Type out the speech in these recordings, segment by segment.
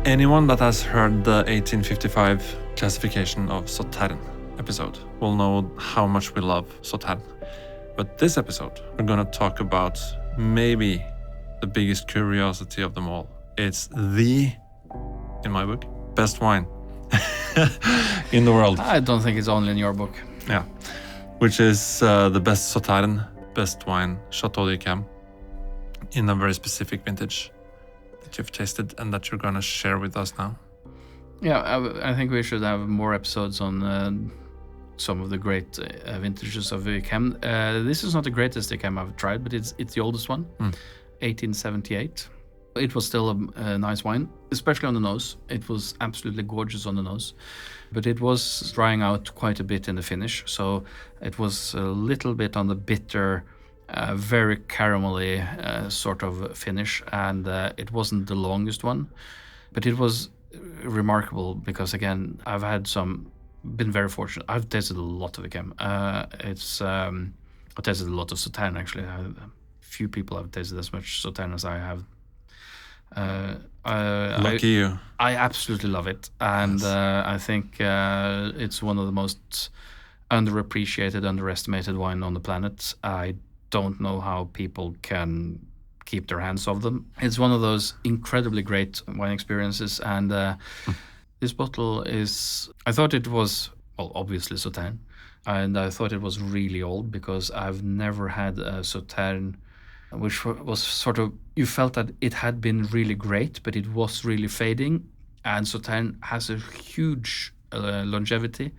Anyone that has heard the 1855 classification of Sauternes episode will know how much we love Sauternes. But this episode, we're going to talk about maybe the biggest curiosity of them all. It's in my book, best wine in the world. I don't think it's only in your book. Yeah, which is the best Sauternes, best wine, Chateau d'Yquem, in a very specific vintage that you've tasted and that you're going to share with us now. Yeah, I think we should have more episodes on some of the great vintages of Yquem. This is not the greatest Yquem I've tried, but it's the oldest one, 1878. It was still a nice wine, especially on the nose. It was absolutely gorgeous on the nose, but it was drying out quite a bit in the finish. So it was a little bit on the bitter, very caramelly sort of finish, and it wasn't the longest one, but it was remarkable because, again, been very fortunate. I've tasted a lot of Yquem. I've tasted a lot of Sauternes, actually. Few people have tasted as much Sauternes as I have. Lucky you. I absolutely love it, and yes. I think it's one of the most underappreciated, underestimated wine on the planet. I don't know how people can keep their hands off them. It's one of those incredibly great wine experiences, and this bottle I thought it was, well, obviously Sauternes, and I thought it was really old because I've never had a Sauternes which was sort of, you felt that it had been really great, but it was really fading. And Sauternes has a huge longevity.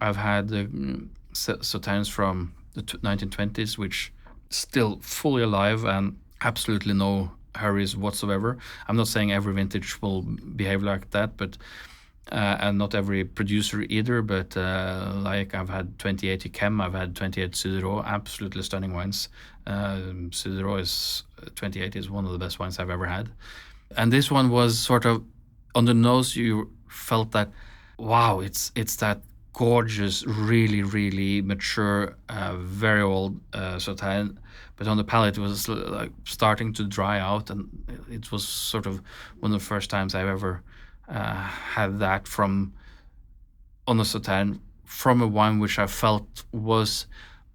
I've had Sauternes from the 1920s, which still fully alive and absolutely no hurries whatsoever. I'm not saying every vintage will behave like that, but and not every producer either, but like I've had 28 Yquem, I've had 28 Sudereau, absolutely stunning wines. Sudereau 28 is one of the best wines I've ever had. And this one was sort of, on the nose, you felt that, wow, it's that gorgeous, really, really mature, very old Sauternes. But on the palate, it was like starting to dry out, and it was sort of one of the first times I've ever had that on a Sauternes, from a wine which I felt was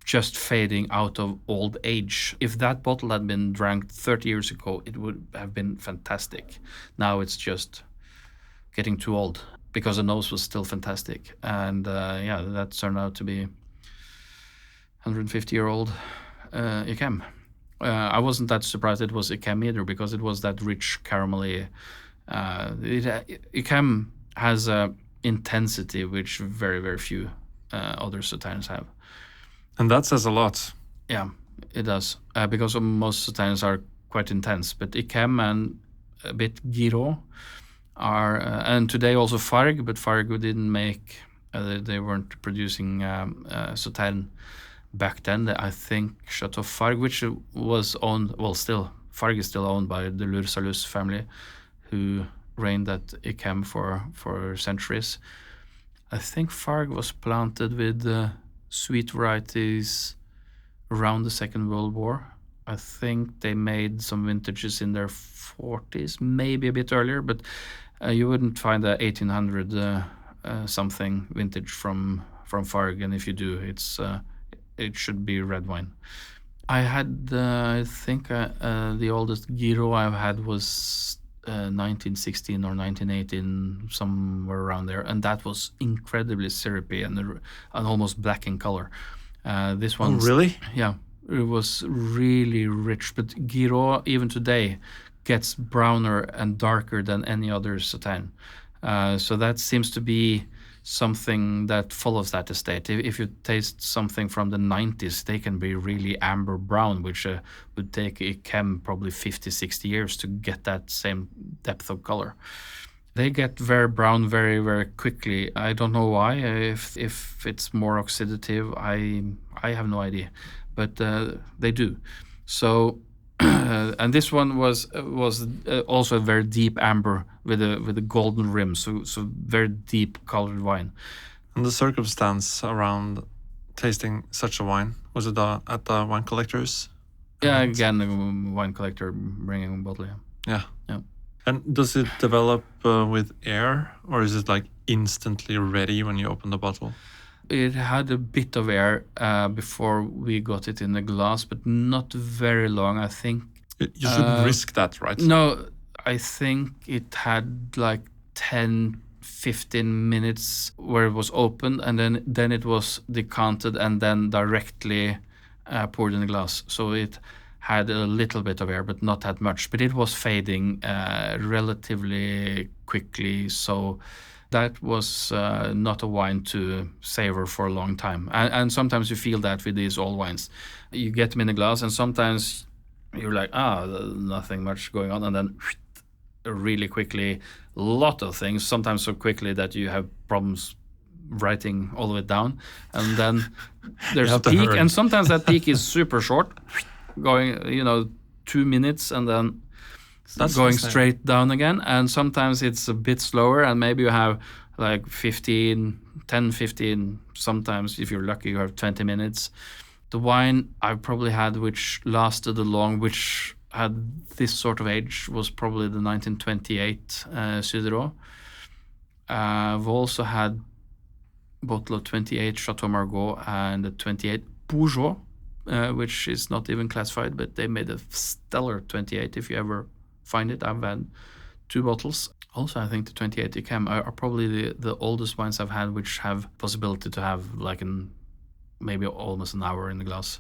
just fading out of old age. If that bottle had been drank 30 years ago, it would have been fantastic. Now it's just getting too old because the nose was still fantastic. And that turned out to be 150-year-old Yquem. I wasn't that surprised it was Yquem either because it was that rich caramelly. Yquem has a intensity which very, very few other Sauternes have. And that says a lot. Yeah, it does. Because most Sauternes are quite intense. But Yquem and a bit Giraud are, and today also Fargue, but Fargue didn't make, they weren't producing Sauternes back then. I think Chateau Fargue, which was owned, well, still, Fargue is still owned by the Lur-Salus family, who reigned at Yquem for centuries. I think Fargue was planted with sweet varieties around the Second World War. I think they made some vintages in their 40s, maybe a bit earlier, but you wouldn't find a 1800 something vintage from Fargue, and if you do, it should be red wine. I had, I think the oldest Giraud I've had was 1916 or 1918, somewhere around there, and that was incredibly syrupy and almost black in color. This one, really? Yeah, it was really rich. But Giraud, even today, gets browner and darker than any other Sauternes. So that seems to be something that follows that estate. If you taste something from the 90s, they can be really amber brown, which would take Yquem probably 50, 60 years to get that same depth of color. They get very brown very, very quickly. I don't know why. If it's more oxidative, I have no idea, but they do. So, and this one was also a very deep amber with a golden rim, so very deep colored wine. And the circumstance around tasting such a wine, was it at the wine collectors? Yeah, again, the wine collector bringing a bottle. Yeah. And does it develop with air, or is it like instantly ready when you open the bottle? It had a bit of air before we got it in the glass, but not very long. I think. You shouldn't risk that, right? No, I think it had like 10, 15 minutes where it was opened, and then it was decanted and then directly poured in the glass. So it had a little bit of air, but not that much. But it was fading relatively quickly, so that was not a wine to savor for a long time. And sometimes you feel that with these old wines. You get them in the glass, and sometimes you're like, nothing much going on, and then really quickly, a lot of things, sometimes so quickly that you have problems writing all of it down. And then there's a peak, and sometimes that peak is super short, going 2 minutes, and then that's going straight down again. And sometimes it's a bit slower, and maybe you have like 10, 15, sometimes if you're lucky you have 20 minutes. The wine I probably had which lasted which had this sort of age, was probably the 1928 Cidreau. I've also had a bottle of 28 Chateau Margaux and a 28 Peugeot, which is not even classified, but they made a stellar 28 if you ever find it. I've had 2 bottles. Also, I think the 28 Yquem are probably the oldest wines I've had which have possibility to have like maybe almost an hour in the glass.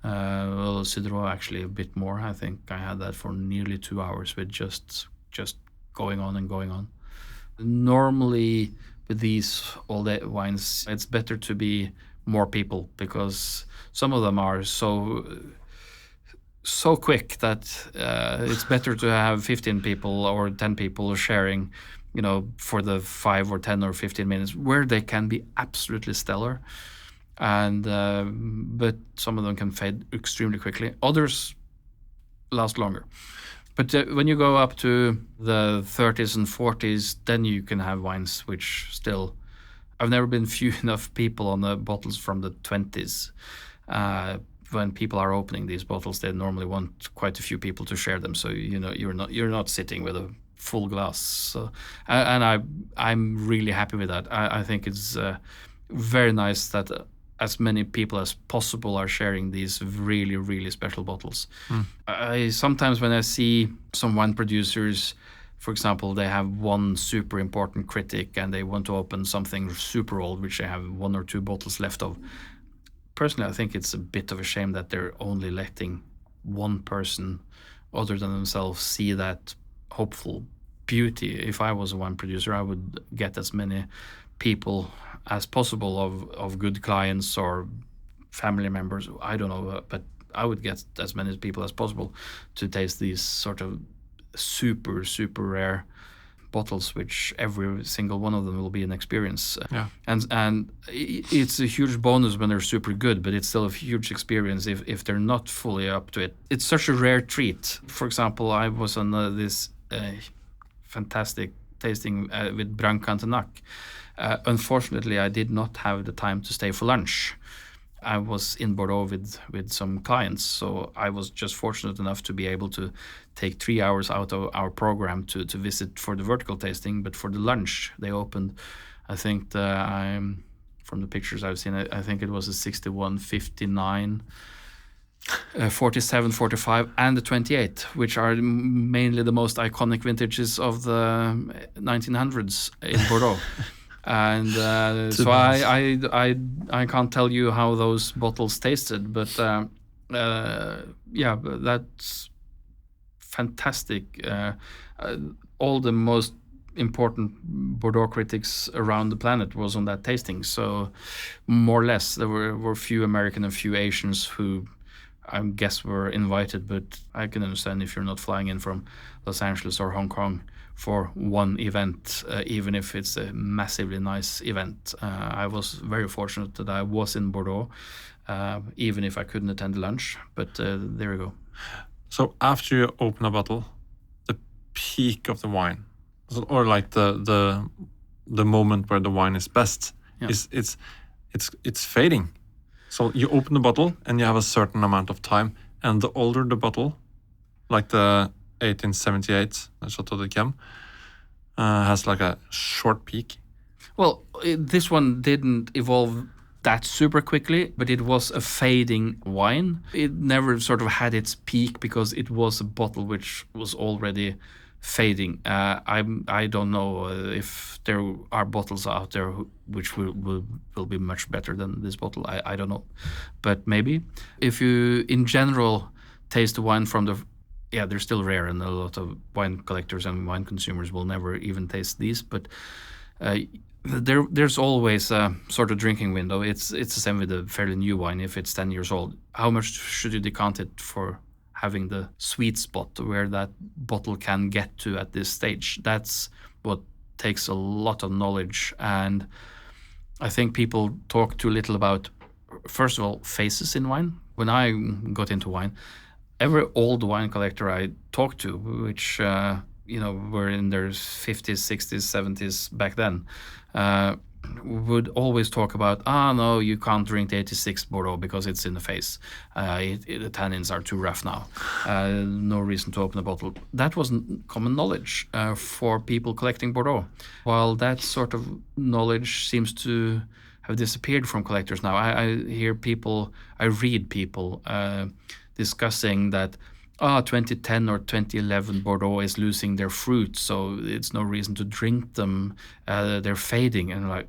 Well, Cidreau actually a bit more. I think I had that for nearly 2 hours with just going on and going on. Normally with these old wines, it's better to be more people, because some of them are so quick that it's better to have 15 people or 10 people sharing, for the 5 or 10 or 15 minutes, where they can be absolutely stellar. And but some of them can fade extremely quickly. Others last longer. But when you go up to the 30s and 40s, then you can have wines which still... I've never been few enough people on the bottles from the 20s. When people are opening these bottles, they normally want quite a few people to share them. So you're not sitting with a full glass. So, and I'm really happy with that. I think it's very nice that as many people as possible are sharing these really, really special bottles. Sometimes when I see some wine producers, for example, they have one super important critic and they want to open something super old, which they have 1 or 2 bottles left of. Personally, I think it's a bit of a shame that they're only letting one person other than themselves see that hopeful beauty. If I was a wine producer, I would get as many people as possible of good clients or family members. I don't know, but I would get as many people as possible to taste these sort of super, super rare bottles, which every single one of them will be an experience. And it's a huge bonus when they're super good, but it's still a huge experience if they're not fully up to it. It's such a rare treat. For example, I was on this fantastic tasting with Brancantenac. Unfortunately, I did not have the time to stay for lunch. I was in Bordeaux with some clients, so I was just fortunate enough to be able to take 3 hours out of our program to visit for the vertical tasting. But for the lunch, they opened, I think from the pictures I've seen, I think it was a 61, 59, 47, 45, and the 28, which are mainly the most iconic vintages of the 1900s in Bordeaux. And so I can't tell you how those bottles tasted, but that's fantastic. All the most important Bordeaux critics around the planet was on that tasting. So more or less, there were few American and few Asians who I guess were invited, but I can understand if you're not flying in from Los Angeles or Hong Kong for one event, even if it's a massively nice event. I was very fortunate that I was in Bordeaux, even if I couldn't attend lunch, but there you go. So after you open a bottle, the peak of the wine, or like the moment where the wine is best, it's fading. So you open the bottle and you have a certain amount of time, and the older the bottle, like the 1878, Chateau d'Yquem, has like a short peak. Well, this one didn't evolve that super quickly, but it was a fading wine. It never sort of had its peak because it was a bottle which was already fading. I don't know if there are bottles out there which will be much better than this bottle. I don't know, but maybe if you in general taste the wine from the they're still rare, and a lot of wine collectors and wine consumers will never even taste these, but. There's always a sort of drinking window. It's the same with a fairly new wine. If it's 10 years old, how much should you decant it for having the sweet spot where that bottle can get to at this stage? That's what takes a lot of knowledge, and I think people talk too little about, first of all, phases in wine. When I got into wine, every old wine collector I talked to, which were in their 50s, 60s, 70s back then, would always talk about, no, you can't drink the 86 Bordeaux because it's in the face. The tannins are too rough now. No reason to open a bottle. That wasn't common knowledge for people collecting Bordeaux. While that sort of knowledge seems to have disappeared from collectors now, I read people discussing that 2010 or 2011 Bordeaux is losing their fruit, so it's no reason to drink them. They're fading, and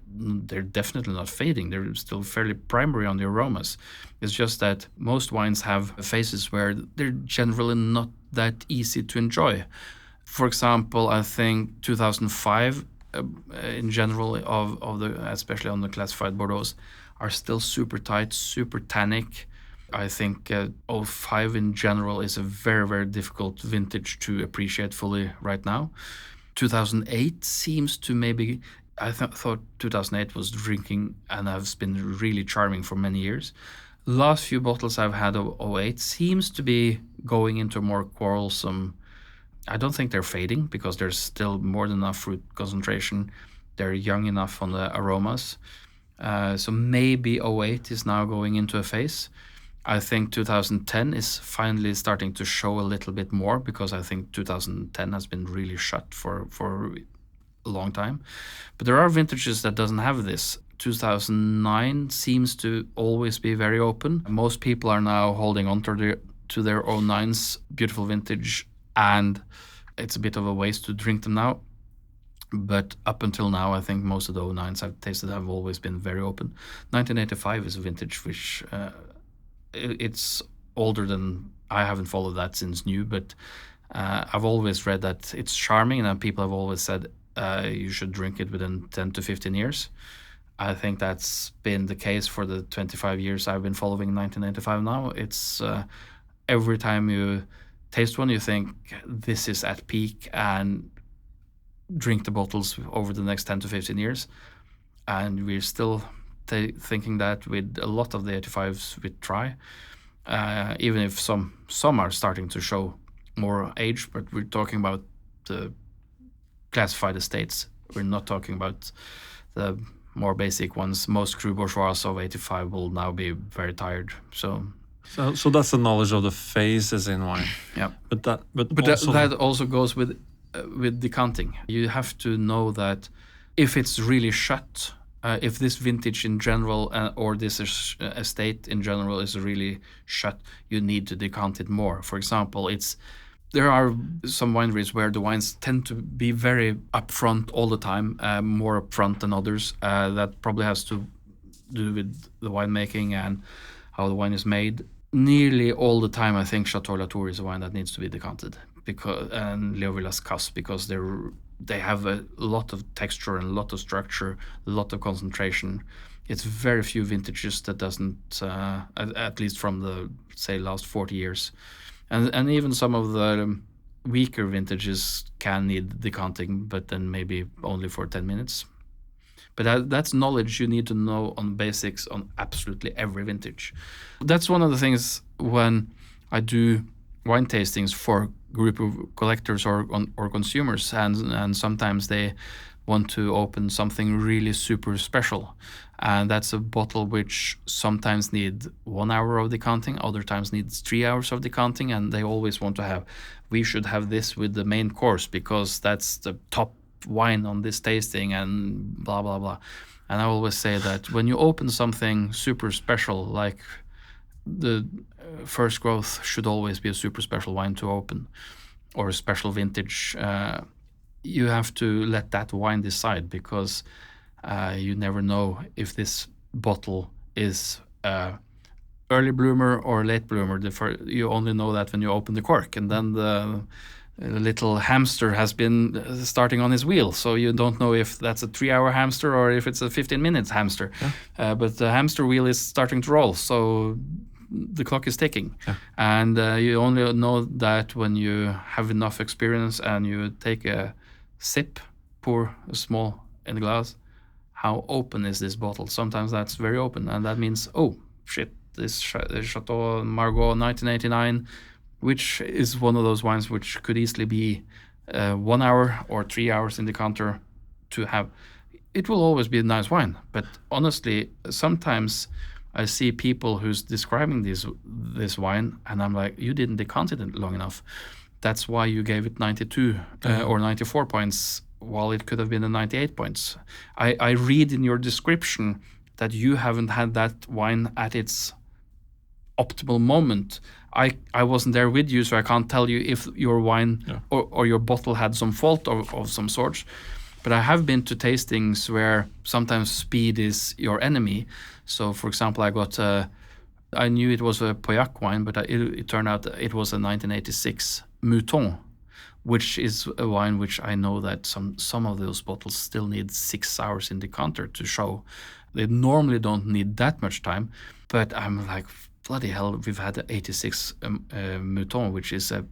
they're definitely not fading. They're still fairly primary on the aromas. It's just that most wines have phases where they're generally not that easy to enjoy. For example, I think 2005, in general, of the especially on the classified Bordeaux, are still super tight, super tannic. I think 05 in general is a very, very difficult vintage to appreciate fully right now. 2008 seems to maybe, I thought 2008 was drinking and has been really charming for many years. Last few bottles I've had of 08 seems to be going into more quarrelsome. I don't think they're fading because there's still more than enough fruit concentration. They're young enough on the aromas. So maybe 08 is now going into a phase. I think 2010 is finally starting to show a little bit more because I think 2010 has been really shut for a long time. But there are vintages that doesn't have this. 2009 seems to always be very open. Most people are now holding on to their 09's beautiful vintage, and it's a bit of a waste to drink them now. But up until now, I think most of the 09's I've tasted have always been very open. 1985 is a vintage which... it's older than I haven't followed that since new, but I've always read that it's charming, and people have always said you should drink it within 10 to 15 years. I think that's been the case for the 25 years I've been following 1985 now. It's every time you taste one, you think this is at peak, and drink the bottles over the next 10 to 15 years. And we're still thinking that with a lot of the 85s we try, even if some are starting to show more age, but we're talking about the classified estates. We're not talking about the more basic ones. Most Cru Bourgeois of 85 will now be very tired. So that's the knowledge of the phases in wine. Yeah, but that also goes with decanting. You have to know that if it's really shut. If this vintage in general or this estate in general is really shut, you need to decant it more. For example, there are some wineries where the wines tend to be very upfront all the time, more upfront than others. That probably has to do with the winemaking and how the wine is made. Nearly all the time, I think Chateau Latour is a wine that needs to be decanted, and Léovillas Casse, because they have a lot of texture and a lot of structure, a lot of concentration. It's very few vintages that doesn't, at least from the, say, last 40 years. And even some of the weaker vintages can need decanting, but then maybe only for 10 minutes. But that's knowledge you need to know on basics on absolutely every vintage. That's one of the things when I do wine tastings for group of collectors or consumers, and sometimes they want to open something really super special, and that's a bottle which sometimes need 1 hour of decanting, other times needs 3 hours of decanting, and they always want to have we should have this with the main course because that's the top wine on this tasting and blah, blah, blah. And I always say that when you open something super special, like the first growth should always be a super special wine to open, or a special vintage. You have to let that wine decide, because you never know if this bottle is early bloomer or late bloomer. You only know that when you open the cork, and then the little hamster has been starting on his wheel, so you don't know if that's a 3-hour hamster or if it's a 15 minutes hamster. But the hamster wheel is starting to roll, so the clock is ticking. And you only know that when you have enough experience and you take a sip, pour a small in the glass, how open is this bottle? Sometimes that's very open, and that means, oh shit, this Chateau Margaux 1989, which is one of those wines which could easily be 1 hour or 3 hours in decanter to have. It will always be a nice wine, but honestly, sometimes I see people who's describing this wine, and I'm like, you didn't decant it long enough. That's why you gave it 92 or 94 points, while it could have been a 98 points. I read in your description that you haven't had that wine at its optimal moment. I wasn't there with you, so I can't tell you if your wine or your bottle had some fault of some sort. But I have been to tastings where sometimes speed is your enemy. So, for example, I knew it was a Pauillac wine, but it turned out it was a 1986 Mouton, which is a wine which I know that some of those bottles still need 6 hours in decanter to show. They normally don't need that much time, but I'm like, bloody hell, we've had the 86 Mouton, which is a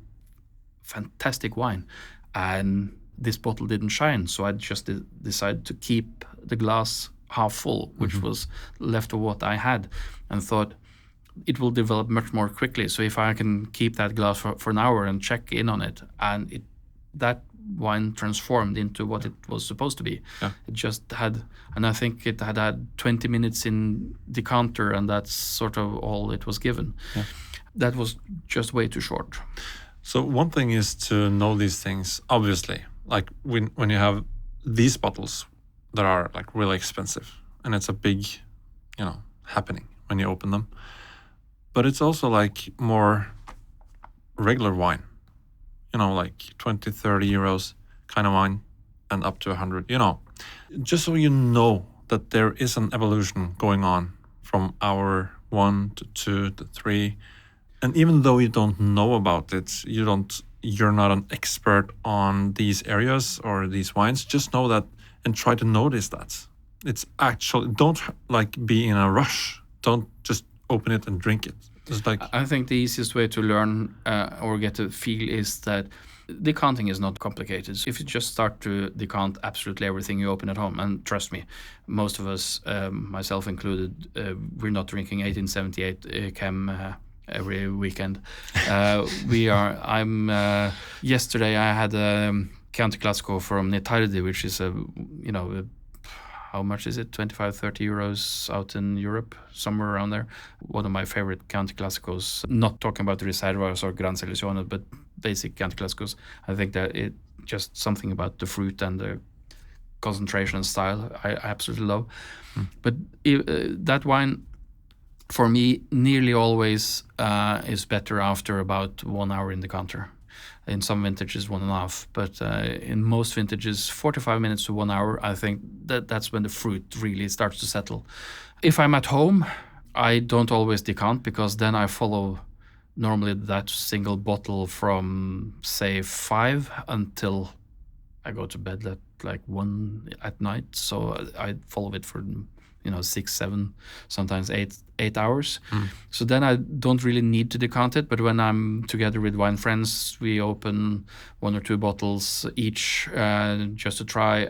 fantastic wine, and this bottle didn't shine, so I just decided to keep the glass half full, which was left of what I had, and thought it will develop much more quickly. So if I can keep that glass for an hour and check in on it, and that wine transformed into what it was supposed to be. It just had, and I think it had 20 minutes in decanter, and that's sort of all it was given. That was just way too short. So one thing is to know these things, obviously. Like when you have these bottles that are like really expensive, and it's a big, happening when you open them. But it's also like more regular wine, like 20, 30 euros kind of wine, and up to 100, just so you know that there is an evolution going on from hour 1 to 2 to 3. And even though you don't know about it, you're not an expert on these areas or these wines, just know that and try to notice that. It's actually, don't be in a rush. Don't just open it and drink it. It's like, I think the easiest way to learn or get a feel is that decanting is not complicated. If you just start to decant absolutely everything you open at home, and trust me, most of us, myself included, we're not drinking 1878 Yquem every weekend. Yesterday I had a Chianti Classico from Netardi, which is how much is it? 25, 30 euros out in Europe, somewhere around there. One of my favorite Chianti Classicos, not talking about the Reservas or Gran Selezione, but basic Chianti Classicos. I think that it just something about the fruit and the concentration and style I absolutely love. But that wine, for me, nearly always is better after about 1 hour in decanter. In some vintages, 1.5, but in most vintages, 45 minutes to 1 hour, I think that's when the fruit really starts to settle. If I'm at home, I don't always decant, because then I follow normally that single bottle from, say, 5 until I go to bed at like 1 at night. So I follow it for 6, 7, sometimes 8 hours. So then I don't really need to decant it. But when I'm together with wine friends, we open 1 or 2 bottles each just to try.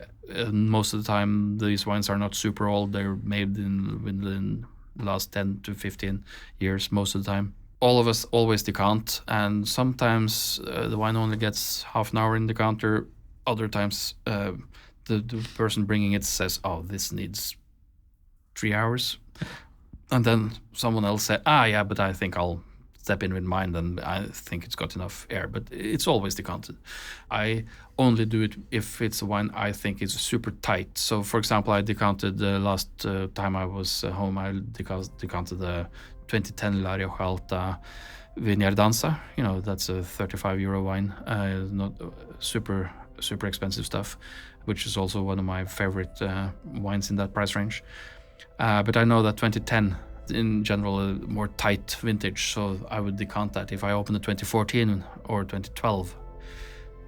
Most of the time, these wines are not super old. They're made within the last 10 to 15 years most of the time. All of us always decant, and sometimes the wine only gets half an hour in decanter. Other times, the person bringing it says, "Oh, this needs 3 hours," and then someone else said, "Yeah, but I think I'll step in with mine, then I think it's got enough air. But it's always decanted. I only do it if it's a wine I think is super tight. So, for example, I decanted the last time I was home. I decanted the 2010 La Rioja Alta Viñardanza. That's a 35 euro wine. Not super expensive stuff, which is also one of my favorite wines in that price range. But I know that 2010 in general a more tight vintage, so I would decant that. If I open a 2014 or 2012,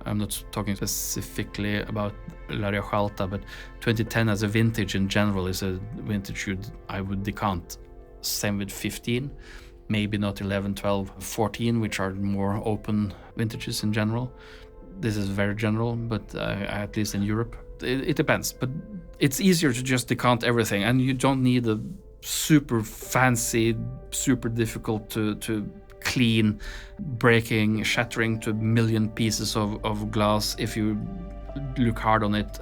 I'm not talking specifically about La Rioja Alta, but 2010 as a vintage in general is a vintage I would decant. Same with 15, maybe not 11, 12, 14, which are more open vintages in general. This is very general, but at least in Europe, it depends. But it's easier to just decant everything, and you don't need a super fancy, super difficult to clean, breaking, shattering to a million pieces of glass if you look hard on it.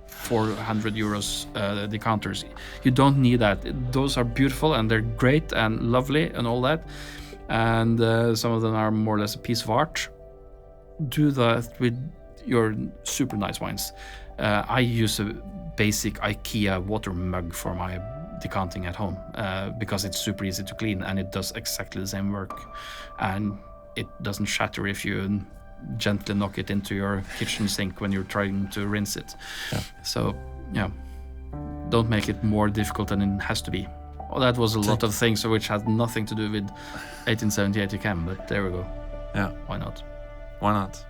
400 euros decanters. You don't need that. Those are beautiful and they're great and lovely and all that. And some of them are more or less a piece of art. Do that with your super nice wines. I use a basic IKEA water mug for my decanting at home because it's super easy to clean and it does exactly the same work. And it doesn't shatter if you gently knock it into your kitchen sink when you're trying to rinse it. So don't make it more difficult than it has to be. Well, that was a lot of things which had nothing to do with 1878 Yquem, but there we go. Yeah, why not?